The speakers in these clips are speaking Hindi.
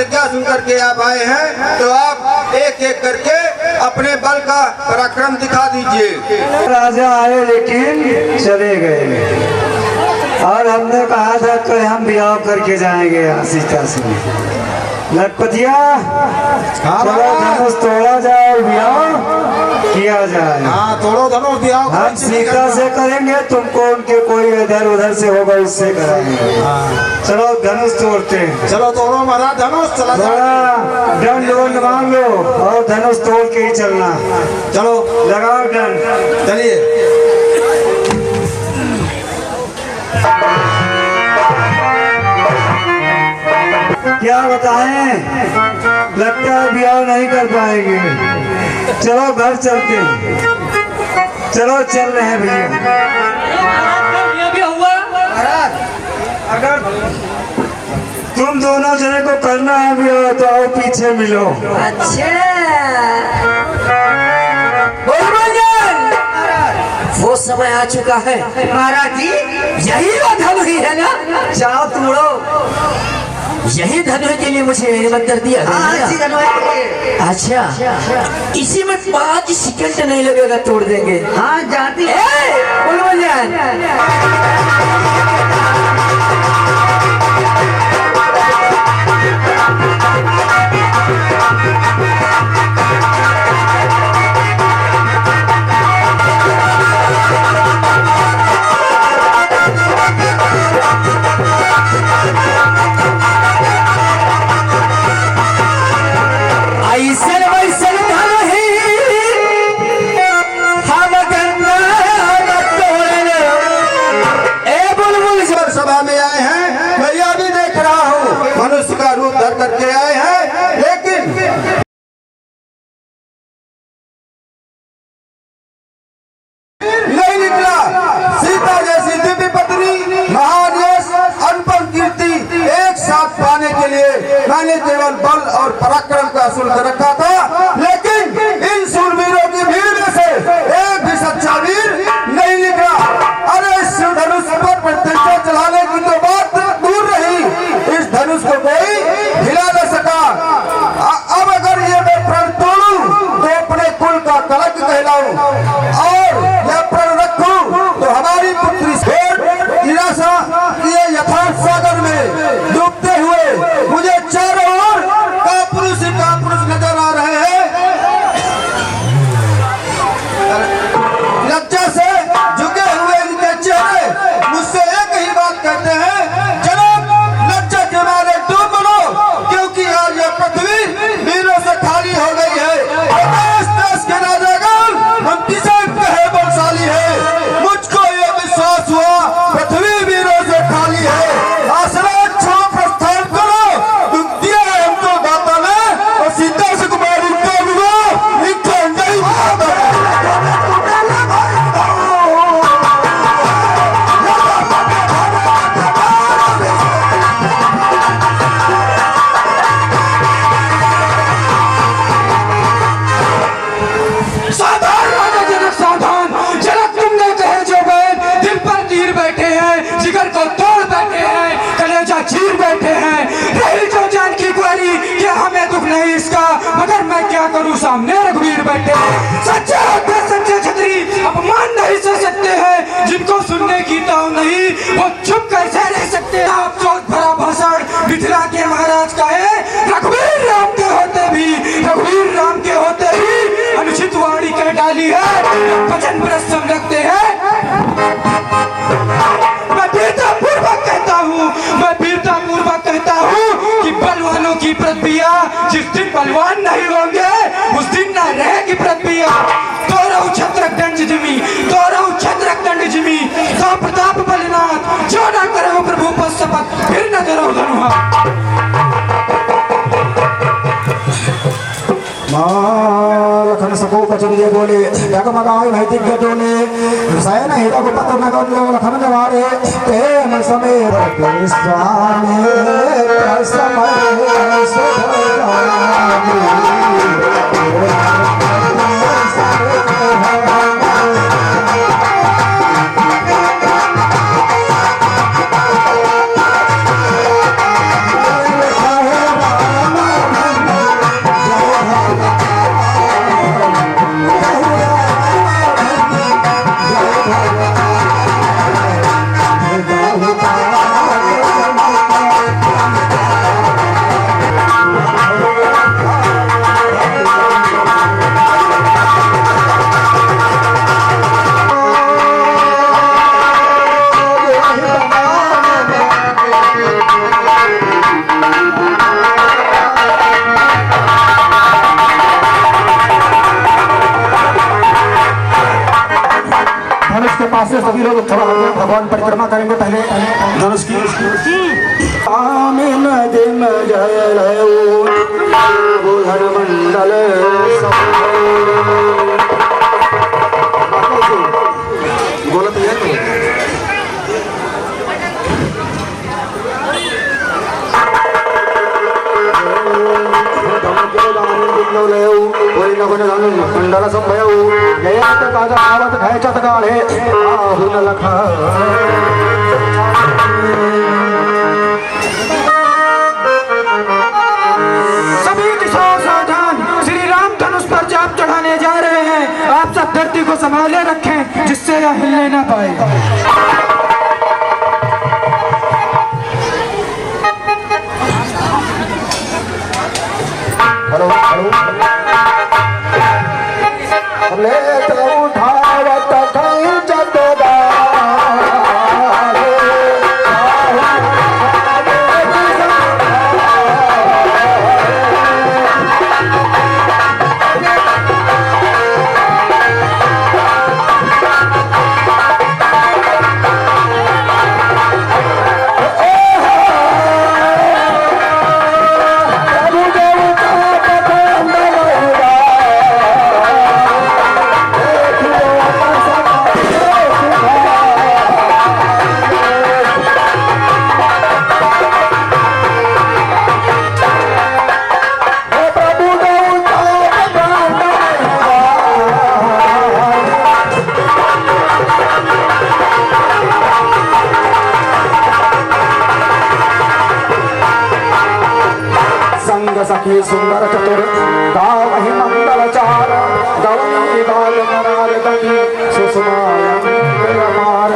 प्रतिज्ञा सुनकर के आप आए हैं तो आप एक एक करके अपने बल का पराक्रम दिखा दीजिए। राजा आए लेकिन चले गए और हमने कहा था कि हम ब्याह करके जाएंगे यहाँ सीता से। लखपतिया चलो धनुष तोड़ा जाए, ब्याह किया जाए। हाँ तोड़ो धनुष दिया। हम सीता से करेंगे, तुमको उनके कोई इधर उधर से होगा उससे कराएंगे। चलो धनुष तोड़ते हैं। चलो तोड़ो महाराज धनुष। चला थोड़ा दंड वंड मांग लो और धनुष तोड़ के ही चलना। चलो लगाओ दंड। चलिए। क्या बताएं, लगता है ब्याह नहीं कर पाएंगे। चलो घर चलते हैं। चलो चल रहे हैं भैया। अगर तुम दोनों जने को करना है ब्याह तो आओ पीछे मिलो। अच्छा वो समय आ चुका है महाराज जी, यही वो धन ही है ना। जाओ तोड़ो, यही धनुष के लिए मुझे निमंत्रण दिया गया। अच्छा इसी में 5 सेकंड नहीं लगेगा, तोड़ देंगे। हाँ जाती सभा में आए हैं, मैं यह भी देख रहा हूँ मनुष्य का रूप धर करके आए हैं, लेकिन नहीं निकला। सीता जैसी दिव्य पत्नी, महान यश, अनुपम कीर्ति एक साथ पाने के लिए मैंने केवल बल और पराक्रम का शुल्क रखा था, लेकिन इन शूरवीरों की भीड़ में से एक भी सच्चा वीर नहीं निकला। अरे इस धनुष पर प्रतिष्ठा चलाने की तो बात दूर रही, इस धनुष को कोई हिला न सका। अब अगर ये मैं प्रण तोड़ूं तो अपने कुल का कलंक कहलाऊं, और यह प्रण रखूं तो हमारी पुत्री निराशा ये यथार्थ सागर में डूबते हुए मुझे चारों ओर कापुरुष नजर आ रहे हैं। लज्जा से झुके हुए इनके चेहरे मुझसे एक ही बात कहते हैं, जनाब लज्जा के मारे डूब मरो, क्योंकि आज यह पृथ्वी वीरों से खाली हो गई है। देश के राजागण हम किसे कहे बलशाली है, मुझको यह विश्वास हुआ पृथ्वी वीरों से खाली है। आसरा अच्छा प्रस्थान करो, तुम दिया है हमको दाता में, और सीता से कुमारी का विवाह इनका नहीं चीर बैठे हैं। रही जो जान की ग्वारी कि हमें दुख नहीं इसका, मगर मैं क्या करूं, सामने रघुवीर बैठे हैं। सच्चे होते सच्चे छतरी अपमान नहीं सह सकते हैं, जिनको सुनने की ताव नहीं वो चुप कैसे रह सकते हैं। आप चौथ भरा भाषण मिथिला के महाराज का है, रघुवीर राम के होते भी, रघुवीर राम के होते ही अनुचित वाणी कह डाली है, वचन प्रश्न रखते हैं। मैं वीरतापूर्वक कहता हूँ कि बलवानों की पृथ्विया जिस दिन बलवान नहीं होंगे उस दिन ना रहेगी पृथ्विया। तो रहू छत्रक दंड जिमी तो प्रताप बलिनाथ, जो ना करो प्रभु पर शपथ फिर न करो धनुहा। लखन सको पचंदे बोले जगमगाए भैतिक गटोले रसायन हीरा को पत्र न कर लो लखन जवारे ते मन समेर के स्वामी समय सुधारी। राम पास से सभी लोग थोड़ा भगवान परिक्रमा करेंगे पहले धनुष की। आमीन दिन जय बुधन मंडल बोलत मंडल संभयऊ जयात काजा आवत खायच्यात काळे आहुन लखा सभी दिशाओं सावधान, श्री राम धनुष पर जाप चढ़ाने जा रहे हैं। आप सब धरती को संभाले रखें जिससे यह हिलने न पाए। हेलो हेलो ले तो उठावत खायच्यात सखी सुंदर चतुर गावहि मंगलचार गवनी बाल मराल गति सुषमार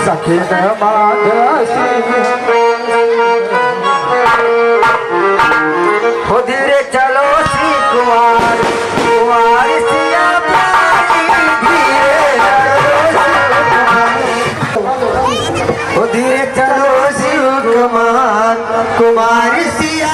सखी हो धीरे चलो श्री कुमार कुमार सिया हो धीरे चलो शिव कुमार कुमार सिया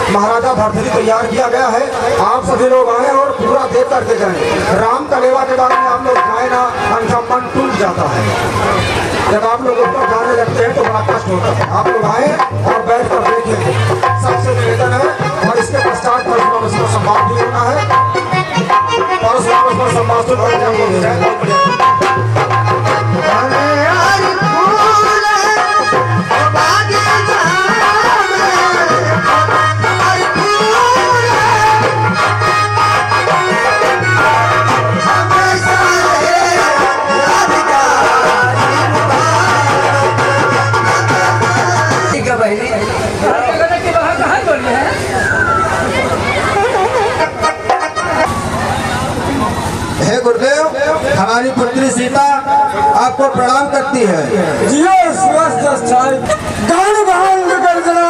महाराजा भरतरी तैयार किया गया है। आप सभी लोग आए और पूरा देख करके जाएं। राम कलेवा के बारे में आप लोग जाए ना, उनका मन टूट जाता है। जब आप लोग ऊपर जाने लगते हैं तो बड़ा कष्ट होता है। आप लोग आए और बैठ कर देखिए, सबसे निवेदन है। और इसके पश्चात परशुराम सम्मान भी होना है। परशुराम सम्मान हमारी पुत्री सीता आपको प्रणाम करती है। जियो स्वस्थ गान भांग गर्जना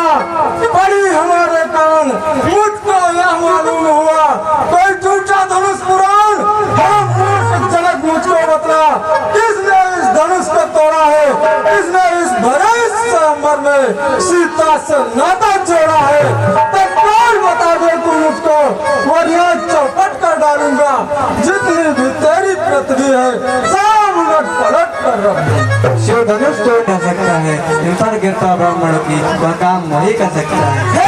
पड़ी हमारे कान, मुझको यह मालूम हुआ कोई टूटा धनुष पुराण। हम मूर्ख जनक मुझको बतला, किसने इस धनुष को तोड़ा है, किसने इस भरे स्वयंवर में सीता से नाता जोड़ा है। तत्काल बता दे तू मुझको, वरना चौपट कर डालूंगा। जितनी भी तेरी पृथ्वी है सब उलट पलट कर रख दूं। शिव धनुष तोड़ न सकता है, इन पर गिरता ब्राह्मण की वह काम वही कर सकता है। हे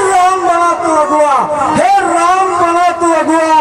राम बना तू अगुआ, हे राम बना तू अगुआ।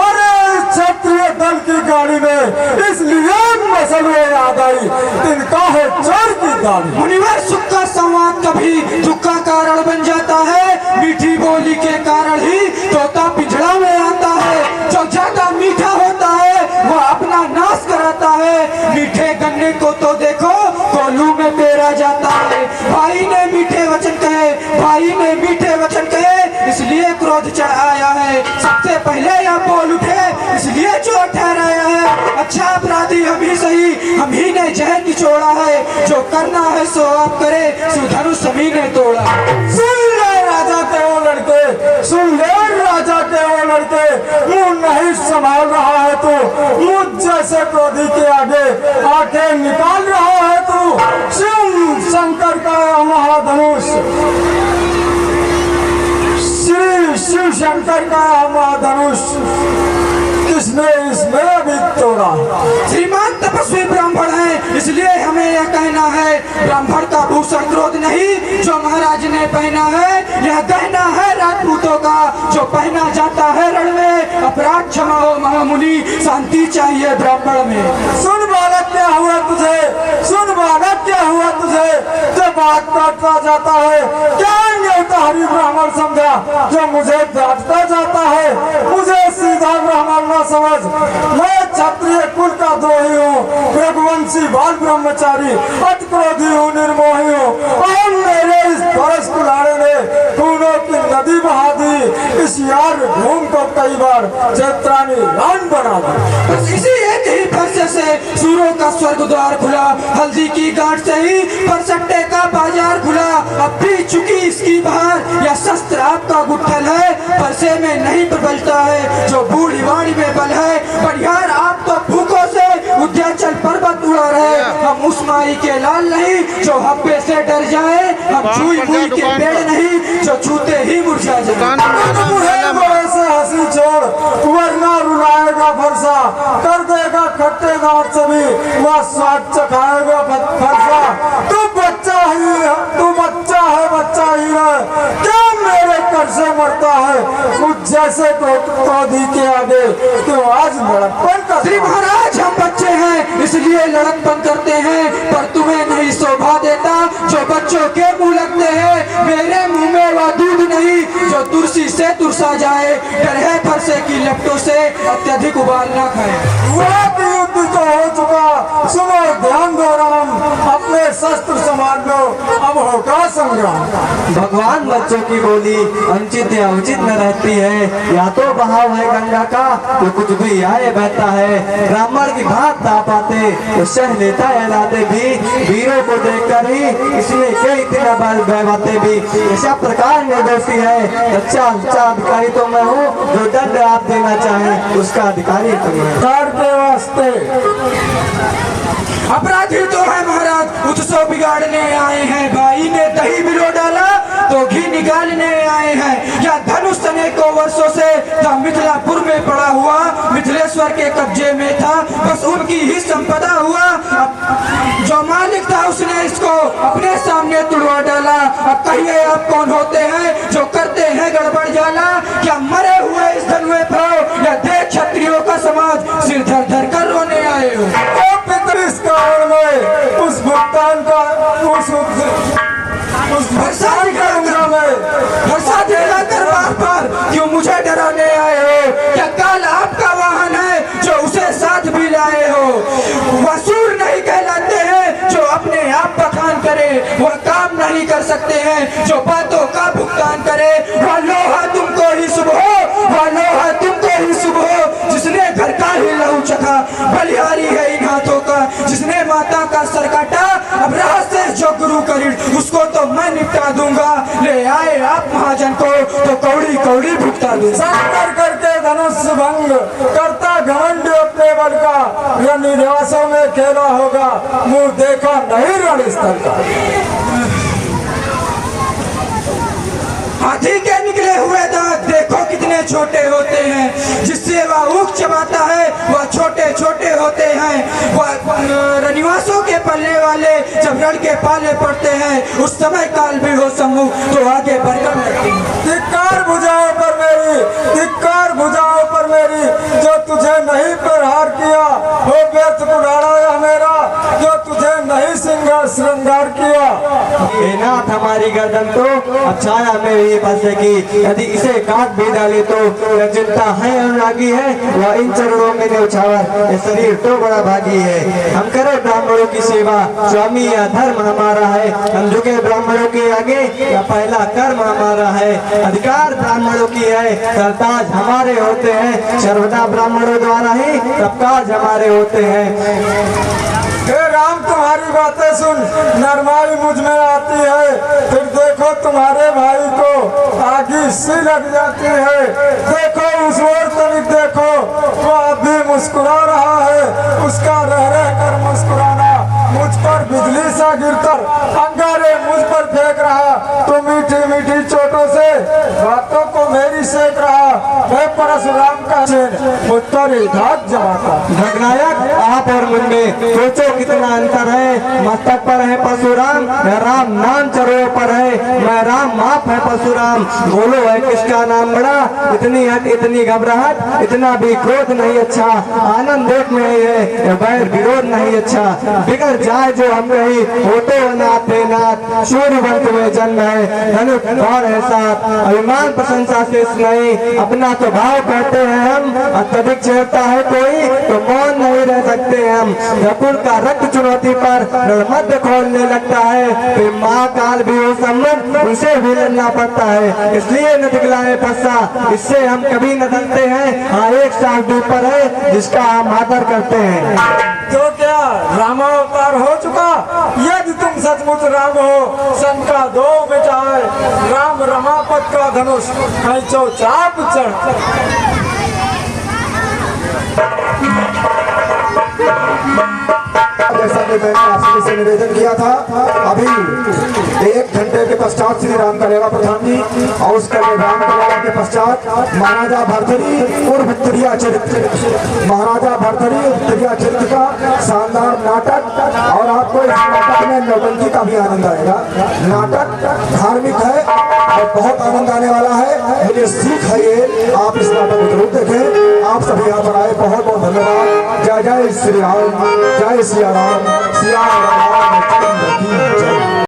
अरे क्षत्रिय दल की गाड़ी में इसलिए मसल में याद आई, तिनका है चोर की गाड़ी। मुनिवर सुख का संवाद कभी दुख का कारण बन जाता है। मीठी बोली के कारण ही तोता पिंजड़ा में आता है। जो ज्यादा मीठा होता है वो अपना नाश कराता है। मीठे गन्ने को तो देखो कोल्हू में पेरा जाता है। भाई ने मीठे वचन कहे, भाई ने मीठे वचन कहे, इसलिए क्रोध चढ़ आया है। सबसे पहले यह बोल उठे, इसलिए चोर ठहराया है। अच्छा अपराधी हम ही सही, हम ही ने जहर निचोड़ा है। जो करना है सो आप करे, सुधनुष सभी ने तोड़ा। सुन ले राजा के वो लड़के, सुन ले राजा के वो लड़के, मुंह नहीं संभाल रहा है तू, मुझ जैसे क्रोधी के आगे आंखें निकाल रहा है तू। शिव शंकर का महाधनुष, श्री शिव शंकर का महाधनुष किसने इसमें अभी तोड़ा? श्रीमान तपस्वी ब्राह्मण है, इसलिए हमें यह कहना है, ब्राह्मण का भूषण क्रोध नहीं जो महाराज ने पहना है। यह गहना है राजपूतों का जो पहना जाता है रण में। अपराध क्षमा हो महामुनि, शांति चाहिए ब्राह्मण में। सुन बालक क्या हुआ तुझे, सुन बालक क्या हुआ तुझे, जब बात काटता जाता है क्या न्योताहारी ब्राह्मण समझा जो मुझे डांटता जाता है। मुझे सीधा ब्राह्मण न समझ, मैं क्षत्रिय कुल का द्रोही हूँ, रघुवंशी बाल ब्रह्मचारी, अतिक्रोधी हूँ, निर्मोही हूँ। और मेरे इस परस कुल्हाड़े ने खूनों की नदी बहा दी, इस यार भूमि को कई बार चैत्रानी रान बना दी। बस इसी एक ही फरसे से सूरों का स्वर्ग द्वार खुला। हल्दी की गांठ से ही परसट्टे का बाजार खुला। अब भी चुकी इसकी बहार, यह शस्त्र आपका गुत्थल है, परसे में नहीं प्रबलता है जो बूढ़ी वाणी में बल है। बढ़ियार आप तो भूखों से उद्याचल पर्वत उड़ा रहे। हम उस माई के लाल नहीं जो हब्बे से डर जाए, हम छुई मुई के पेड़ नहीं जो छूते ही मुरझा जाए। बड़े से हंसी छोड़, वरना रुलाएगा फरसा, कर देगा खट्टे दांत सभी, वह स्वाद चखाएगा फरसा। तू बच्चा ही है, तू बच्चा है, बच्चा ही है, क्या मेरे कर से मरता है। मुझ जैसे क्रोधी के आगे तो आज लड़कपन का। श्री महाराज हम बच्चे हैं इसलिए लड़कपन करते हैं, पर तुम्हें नहीं शोभा देता जो बच्चों के मुंह लगते हैं। मेरे मुंह में वह दूध नहीं जो तुलसी से तुरसा जाए। डर है फरसे की लपटों से, अत्यधिक उबाल ना खाए। युद्ध तो हो चुका, सुनो ध्यान दो राम, अपने शस्त्र संभाल लो, अब होगा संग्राम। भगवान बच्चों की बोली अनुचित या उचित न रहती है। या तो बहाव है गंगा का तो कुछ भी आए बहता है। ब्राह्मण की बात ना पाते तो सह लेता है लाते भी। वीरों को देखकर ही इसलिए कई इतना बहवाते भी। ऐसा प्रकार निर्दोषी है, अच्छा अधिकारी तो मैं हूँ, जो दंड आप देना चाहे उसका अधिकारी तुम है। कार के वास्ते अपराधी तो है महाराज, उत्सव बिगाड़ने आए हैं। भाई ने दही बिलो डाला तो घी निकालने आए हैं। या धनुष अनेकों वर्षों से मिथिलापुर में पड़ा हुआ, मिथिलेश्वर के कब्जे में था, बस उनकी ही संपदा हुआ। जो मालिक था उसने इसको अपने सामने तुड़वा डाला। अब कहिए आप कौन होते हैं जो करते हैं गड़बड़ जाला? क्या मरे हुए इस धनुए पर या देख क्षत्रियों का समाज सिर धर धर कर रोने आए हो? इस कारण में उस भुगतान का उस भरसा दिला कर बार बार क्यों मुझे डराने आए हो? क्या काल आपका वाहन है जो उसे साथ भी लाए हो? वसूर नहीं कहलाते हैं जो अपने आप बखान करे, वह काम नहीं कर सकते हैं जो बातों का भुगतान करे। वह लोहा तुमको ही शुभ हो, वह लोहा तुमको ही शुभ हो जिसने घर का ही लहू चखा। बलिहारी है इन हाथों का जिसने माता का सर काटा। अब राह से जो गुरु करीब उसको तो मैं निपटा दूंगा। ले आए आप महाजन को तो कौड़ी कौड़ी भुगता दूंगा। संकर करके धनुष भंग करता घमंड अपने बल का, निवासों में खेला होगा, मुंह देखा नहीं रण स्थल का। हाथी के निकले हुए दांत छोटे होते हैं, जिससे वह ऊख चबाता है वह छोटे छोटे होते हैं। वह रनिवासों के पलने वाले जब रण के पाले पड़ते हैं उस समय काल भी हो सम्मुख तो आगे बढ़कर लगते हैं। धिक्कार भुजाओं पर मेरी, धिक्कार भुजाओं पर मेरी, जो तुझे नहीं प्रहार किया हो व्यर्थ कुड़ाड़ा यह मेरा, जो तुझे नहीं श्रृंगार किया। हे नाथ हमारी गर्दन तो छाया में ही बसेगी, यदि इसे काट भी डाले तो जितना है अनुरागी है वह इन चरणों में न्यौछावर, ये शरीर तो बड़ा भागी है। हम करें ब्राह्मणों की सेवा, स्वामी यह धर्म हमारा है, हम झुके ब्राह्मणों के आगे यह पहला कर्म हमारा है। अधिकार ब्राह्मणों की है, सरताज हमारे होते हैं, सर्वदा ब्राह्मणों द्वारा ही सब काज हमारे होते हैं। हे राम तुम्हारी बातें सुन नरमाई मुझ में आती है, फिर देखो तुम्हारे भाई को आगी सी लग जाती है। देखो उस ओर तनिक देखो, वो अब भी मुस्कुरा रहा है, उसका रह रह कर मुस्कुराना मुझ पर बिजली सा गिरकर अंगारे मुझ पर फेंक रहा। तो मीठी मीठी चोटों से बातों को मेरी सेक रहा, मैं परशुराम का चैन मुझ पर धाक जमाता। घटनायक आप और मुझ में सोचो कितना अंतर है, मस्तक पर है परशुराम, मैं राम नाम चरों पर है, मैं राम माफ है परशुराम। बोलो है किसका नाम बड़ा, इतनी हट इतनी घबराहट, इतना भी क्रोध नहीं अच्छा, आनंद देख में है बैर विरोध नहीं अच्छा। बिगड़ जाए जो हम कहीं होते नाथ है नाथ, सूर्यवंश में जन्म है धनुष और है साथ, अभिमान प्रशंसा शेष नहीं, अपना तो भाव कहते हैं हम, अत्यधिक छेड़ता है कोई तो मौन नहीं रह सकते हम। रकुल का रक्त चुनौती पर रणमध्य खोलने लगता है, फिर महाकाल भी हो सम्मुख उनसे भी लड़ना पड़ता है, इसलिए न दिखलाए पस्सा, इससे हम कभी न डरते हैं। हाँ एक साथ ऊपर है जिसका हम आदर करते हैं। तो क्या रामावतार हो चुका, यदि तुम सचमुच राम हो शंका दो मिटाए, राम रमापत का धनुष कैचो चाप चढ़। जैसा कि मैंने आपसे से निवेदन किया था, अभी 1 घंटे के पश्चात श्री राम कलेवा प्रधान जी और उसके राम कलेवा के पश्चात महाराजा भरथरी उर्फ त्रिया चरित्र, महाराजा भरथरी उर्फ त्रिया चरित्र का शानदार नाटक, और आपको इस नाटक में नौटंकी का भी आनंद आएगा। नाटक धार्मिक है और बहुत आनंद आने वाला है, मुझे सीख है ये, आप इस नाटक को जरूर देखें। आप सभी यहाँ पर आए बहुत बहुत धन्यवाद। जय जय श्री राम, जय सिया राम, सिया राम।